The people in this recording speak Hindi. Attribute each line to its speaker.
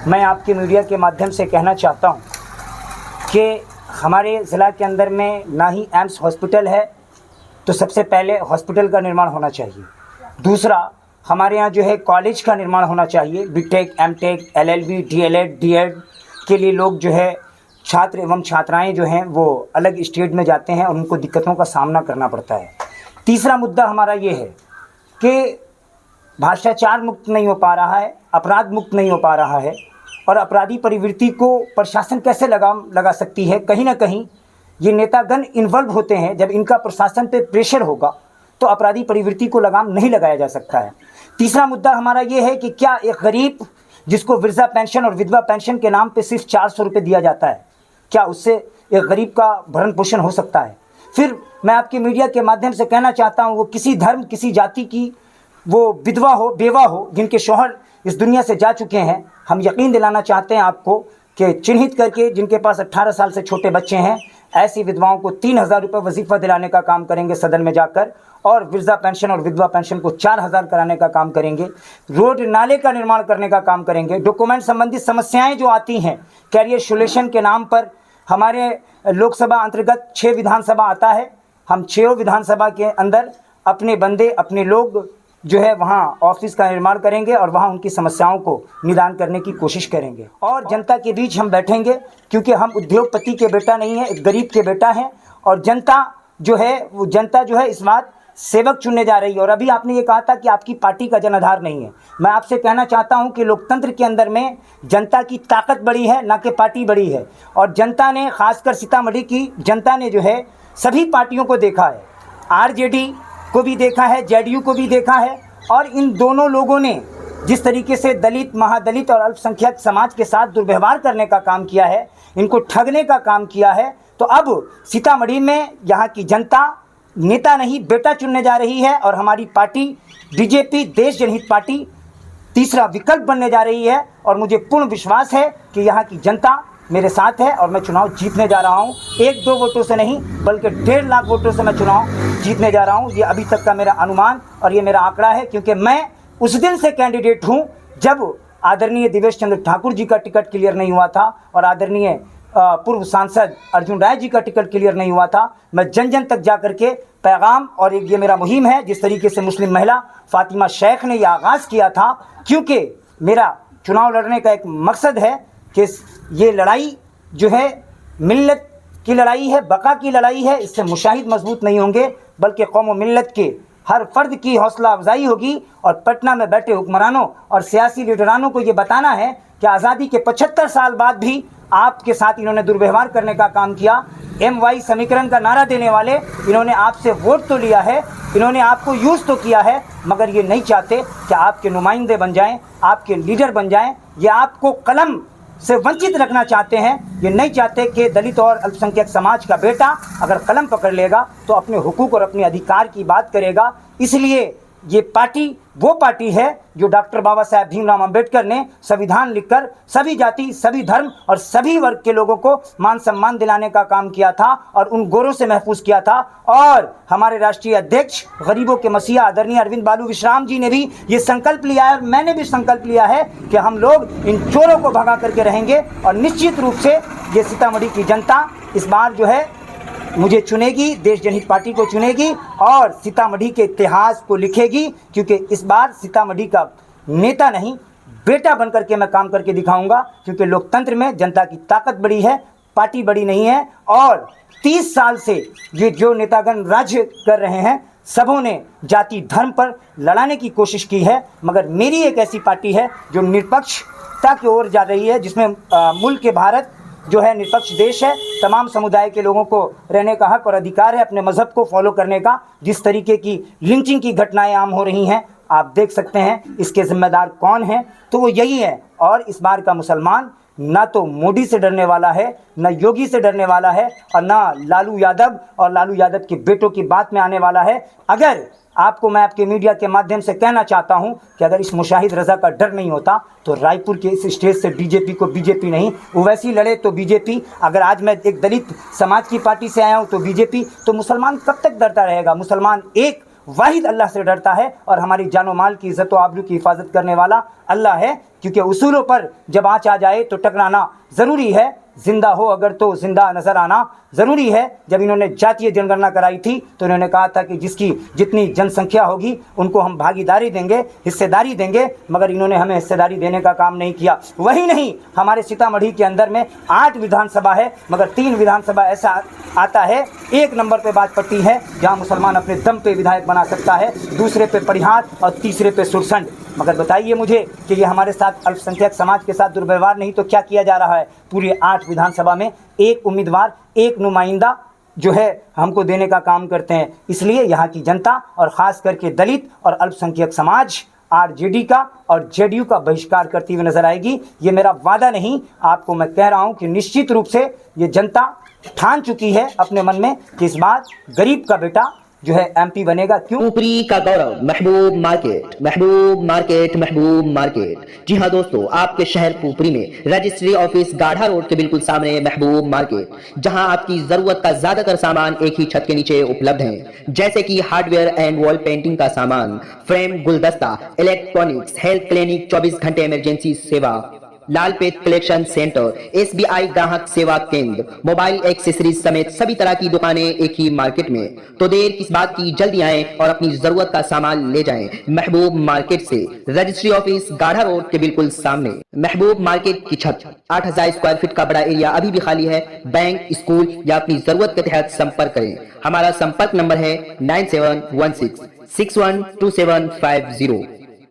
Speaker 1: मैं आपके मीडिया के माध्यम से कहना चाहता हूं कि हमारे ज़िला के अंदर में ना ही एम्स हॉस्पिटल है, तो सबसे पहले हॉस्पिटल का निर्माण होना चाहिए। दूसरा, हमारे यहाँ जो है कॉलेज का निर्माण होना चाहिए। BTech, MTech, LLB, DElEd, DEd के लिए लोग जो है छात्र एवं छात्राएं जो हैं वो अलग स्टेट में जाते हैं और उनको दिक्कतों का सामना करना पड़ता है। तीसरा मुद्दा हमारा ये है कि भ्रष्टाचार मुक्त नहीं हो पा रहा है, अपराध मुक्त नहीं हो पा रहा है, और अपराधी प्रवृत्ति को प्रशासन कैसे लगाम लगा सकती है। कहीं ना कहीं ये नेतागण इन्वॉल्व होते हैं। जब इनका प्रशासन पे प्रेशर होगा तो अपराधी प्रवृत्ति को लगाम नहीं लगाया जा सकता है। तीसरा मुद्दा हमारा ये है कि क्या एक गरीब जिसको वृद्धा पेंशन और विधवा पेंशन के नाम पे सिर्फ 400 रुपये दिया जाता है, क्या उससे एक गरीब का भरण पोषण हो सकता है? फिर मैं आपके मीडिया के माध्यम से कहना चाहता हूँ, वो किसी धर्म किसी जाति की वो विधवा हो, बेवा हो, जिनके शौहर इस दुनिया से जा चुके हैं, हम यकीन दिलाना चाहते हैं आपको कि चिन्हित करके जिनके पास 18 साल से छोटे बच्चे हैं, ऐसी विधवाओं को 3000 रुपये वजीफ़ा दिलाने का काम करेंगे सदन में जाकर, और वृद्धा पेंशन और विधवा पेंशन को 4000 कराने का काम करेंगे। रोड नाले का निर्माण करने का काम करेंगे। डॉक्यूमेंट संबंधित समस्याएं जो आती हैं कैरियर सोल्यूशन के नाम पर, हमारे लोकसभा अंतर्गत 6 विधानसभा आता है, हम 6 विधानसभा के अंदर अपने बंदे अपने लोग जो है वहाँ ऑफिस का निर्माण करेंगे और वहाँ उनकी समस्याओं को निदान करने की कोशिश करेंगे और जनता के बीच हम बैठेंगे, क्योंकि हम उद्योगपति के बेटा नहीं है, एक गरीब के बेटा हैं। और जनता जो है इस बार सेवक चुनने जा रही है। और अभी आपने ये कहा था कि आपकी पार्टी का जनाधार नहीं है। मैं आपसे कहना चाहता हूँ कि लोकतंत्र के अंदर में जनता की ताकत बड़ी है, ना कि पार्टी बड़ी है। और जनता ने, खासकर सीतामढ़ी की जनता ने जो है सभी पार्टियों को देखा है, आरजेडी को भी देखा है, जेडीयू को भी देखा है, और इन दोनों लोगों ने जिस तरीके से दलित, महादलित और अल्पसंख्यक समाज के साथ दुर्व्यवहार करने का काम किया है, इनको ठगने का काम किया है, तो अब सीतामढ़ी में यहाँ की जनता नेता नहीं बेटा चुनने जा रही है। और हमारी पार्टी बीजेपी, देश जनहित पार्टी, तीसरा विकल्प बनने जा रही है। और मुझे पूर्ण विश्वास है कि यहाँ की जनता मेरे साथ है और मैं चुनाव जीतने जा रहा हूँ। 1-2 वोटों से नहीं, बल्कि 1.5 लाख वोटों से मैं चुनाव जीतने जा रहा हूँ। ये अभी तक का मेरा अनुमान और ये मेरा आंकड़ा है, क्योंकि मैं उस दिन से कैंडिडेट हूँ जब आदरणीय दिवेश चंद्र ठाकुर जी का टिकट क्लियर नहीं हुआ था और आदरणीय पूर्व सांसद अर्जुन राय जी का टिकट क्लियर नहीं हुआ था। मैं जन जन तक जा करके पैगाम, और ये मेरा मुहिम है, जिस तरीके से मुस्लिम महिला फातिमा शेख ने यह आगाज़ किया था, क्योंकि मेरा चुनाव लड़ने का एक मकसद है कि ये लड़ाई जो है मिल्लत की लड़ाई है, बका की लड़ाई है। इससे मुशाहिद मजबूत नहीं होंगे, बल्कि कौम व मिल्लत के हर फर्द की हौसला अफजाई होगी। और पटना में बैठे हुक्मरानों और सियासी लीडरानों को ये बताना है कि आज़ादी के 75 साल बाद भी आपके साथ इन्होंने दुर्व्यवहार करने का काम किया। MY समीकरण का नारा देने वाले इन्होंने आपसे वोट तो लिया है, इन्होंने आपको यूज़ तो किया है, मगर ये नहीं चाहते कि आपके नुमाइंदे बन जाएं, आपके लीडर बन जाएं। ये आपको कलम से वंचित रखना चाहते हैं। ये नहीं चाहते कि दलित और अल्पसंख्यक समाज का बेटा अगर कलम पकड़ लेगा तो अपने हुकूक और अपने अधिकार की बात करेगा। इसलिए ये पार्टी वो पार्टी है जो डॉक्टर बाबा साहेब भीमराव अंबेडकर ने संविधान लिखकर सभी जाति, सभी धर्म और सभी वर्ग के लोगों को मान सम्मान दिलाने का काम किया था और उन गोरों से महफूज किया था। और हमारे राष्ट्रीय अध्यक्ष, गरीबों के मसीहा आदरणीय अरविंद बालू विश्राम जी ने भी ये संकल्प लिया है और मैंने भी संकल्प लिया है कि हम लोग इन चोरों को भगा करके रहेंगे। और निश्चित रूप से ये सीतामढ़ी की जनता इस बार जो है मुझे चुनेगी, देश जनहित पार्टी को चुनेगी और सीतामढ़ी के इतिहास को लिखेगी, क्योंकि इस बार सीतामढ़ी का नेता नहीं बेटा बनकर के मैं काम करके दिखाऊंगा। क्योंकि लोकतंत्र में जनता की ताकत बड़ी है, पार्टी बड़ी नहीं है। और 30 साल से ये जो नेतागण राज्य कर रहे हैं, सबों ने जाति धर्म पर लड़ाने की कोशिश की है, मगर मेरी एक ऐसी पार्टी है जो निरपक्षता की ओर जा रही है, जिसमें मुल्क के भारत जो है निष्पक्ष देश है। तमाम समुदाय के लोगों को रहने का हक और अधिकार है, अपने मज़हब को फॉलो करने का। जिस तरीके की लिंचिंग की घटनाएं आम हो रही हैं, आप देख सकते हैं, इसके जिम्मेदार कौन हैं, तो वो यही है। और इस बार का मुसलमान ना तो मोदी से डरने वाला है, ना योगी से डरने वाला है, और ना लालू यादव और लालू यादव के बेटों की बात में आने वाला है। अगर आपको मैं आपके मीडिया के माध्यम से कहना चाहता हूं कि अगर इस मुशाहिद रज़ा का डर नहीं होता तो रायपुर के इस स्टेज से बीजेपी को बीजेपी नहीं, ओवैसी लड़े तो बीजेपी, अगर आज मैं एक दलित समाज की पार्टी से आया हूं तो बीजेपी, तो मुसलमान कब तक डरता रहेगा? मुसलमान एक वाहिद अल्लाह से डरता है और हमारी जानो माल की इज़्ज़त व आबरू की हिफाजत करने वाला अल्लाह है। क्योंकि उसूलों पर जब आँच आ जाए तो टकराना ज़रूरी है, जिंदा हो अगर तो जिंदा नज़र आना ज़रूरी है। जब इन्होंने जातीय जनगणना कराई थी तो इन्होंने कहा था कि जिसकी जितनी जनसंख्या होगी उनको हम भागीदारी देंगे, हिस्सेदारी देंगे, मगर इन्होंने हमें हिस्सेदारी देने का काम नहीं किया। वही नहीं, हमारे सीतामढ़ी के अंदर में 8 विधानसभा है, मगर 3 विधानसभा ऐसा आता है, 1 नंबर पे बाजपट्टी है जहाँ मुसलमान अपने दम पे विधायक बना सकता है, दूसरे पे परिहार और तीसरे पे सुरसंड। मगर बताइए मुझे कि ये हमारे साथ अल्पसंख्यक समाज के साथ दुर्व्यवहार नहीं तो क्या किया जा रहा है? पूरी 8 विधानसभा में 1 उम्मीदवार, 1 नुमाइंदा जो है हमको देने का काम करते हैं। इसलिए यहाँ की जनता और ख़ास करके दलित और अल्पसंख्यक समाज आरजेडी का और जेडीयू का बहिष्कार करती हुई नजर आएगी। ये मेरा वादा नहीं, आपको मैं कह रहा हूँ कि निश्चित रूप से ये जनता ठान चुकी है अपने मन में कि इस बार गरीब का बेटा जो है एमपी बनेगा। क्यों?
Speaker 2: पुपरी का गौरव, महबूब मार्केट, महबूब मार्केट, महबूब मार्केट। जी हाँ दोस्तों, आपके शहर पुपरी में रजिस्ट्री ऑफिस गाढ़ा रोड के बिल्कुल सामने महबूब मार्केट, जहां आपकी जरूरत का ज्यादातर सामान एक ही छत के नीचे उपलब्ध है, जैसे कि हार्डवेयर एंड वॉल पेंटिंग का सामान, फ्रेम, गुलदस्ता, इलेक्ट्रॉनिक्स, हेल्थ क्लिनिक, 24 घंटे इमरजेंसी सेवा, लालपेट कलेक्शन सेंटर, एसबीआई ग्राहक सेवा केंद्र, मोबाइल एक्सेसरीज समेत सभी तरह की दुकानें एक ही मार्केट में। तो देर किस बात की, जल्दी आएं और अपनी जरूरत का सामान ले जाएं महबूब मार्केट से, रजिस्ट्री ऑफिस गाढ़ा रोड के बिल्कुल सामने। महबूब मार्केट की छत 8000 स्क्वायर फीट का बड़ा एरिया अभी भी खाली है। बैंक, स्कूल या अपनी जरूरत के तहत संपर्क करें। हमारा संपर्क नंबर है 9716 612750।